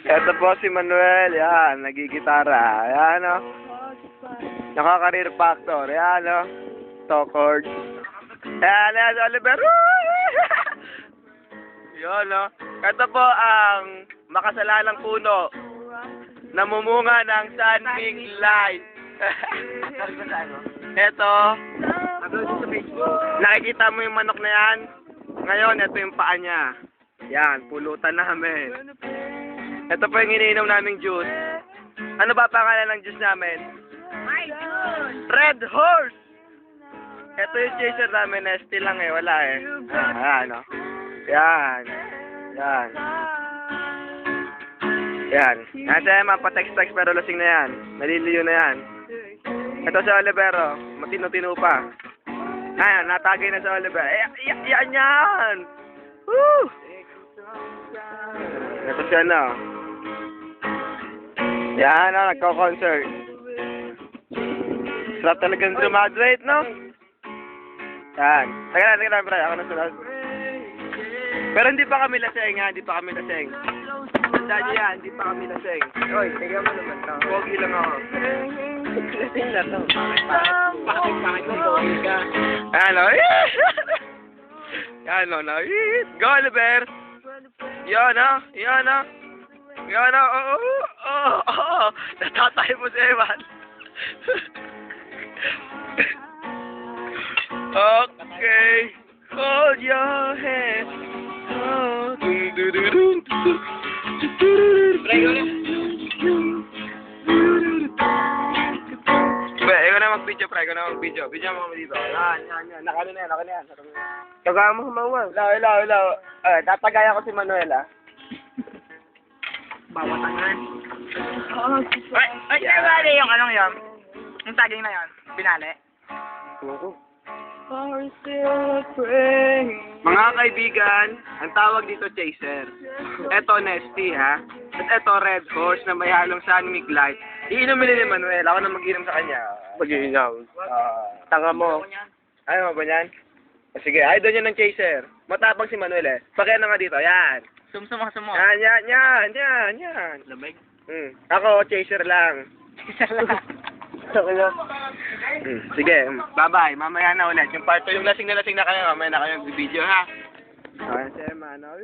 Ito po si Manuel, yan, nagigitara. Yan, o. Nakaka-rear factor, yan, o. Toe chord. Yan, yan, Oliver. Yun, o. Ito po ang makasalalang puno. Namumunga ng San Mig Light. Ito. Nakikita mo yung manok na yan? Ngayon, ito yung paa niya. Yan, pulutan namin. Ito po yung iniinom naming juice. Ano ba pangalan ng juice namin? Red Horse! Ito yung chaser namin, ST lang eh, wala eh. Ayan, o. Yan. Yan. Yan. Yan si Emma, pa-text-text pero lasing na yan. Naliliyo na yan. Ito si Olivero, matino-tino pa. Ayan, natagay na si Oliver. Yan yan! Woo! Ito siya na. Yan, nagko-concert. Sarap talagang graduate, no? Yan. Teka lang, bro. Ako na sunod. Pero hindi pa kami laseng, ha? Hindi pa kami laseng. Daddy yan, hindi pa kami laseng. Oy, tignan mo naman to. Pogi lang ako. Lasing na to. Bakit mo pogi ka? Ano? Yan, no? Go, Oliver! Yan, ha? Yan, ha? Yan, ha? Oo! Natatay mo si Evan. Okay. Hold your hand. Oh, ikaw na mag-video, pre. Ikaw na mag-video. Video mo kami dito. Yan. Nakano na yan. Taga mo humawa. Ilaw. Tatagayan ko si Manuel, ha. Bawatangan. Ay, bali yung anong yun? Yung tagging na yun? Binali? Mga kaibigan, ang tawag dito chaser. Eto Nesty, ha. At eto Red Horse na may halong San Mig Light. Iinumin ni Manuel. Ako na mag-inom sa kanya. Mag-inom. Tanga mo. Ayaw mo ba yan? Sige, idol niya ng chaser. Matapang si Manuel eh. Pakyan na nga dito. Yan. Sumsum. Yan. Lamig? Ako, chaser lang. Sige, bye-bye. Mamaya na ulit. Yung part 2, yung lasing na kayo, mamaya na kayo video, ha? Okay, sir, mano.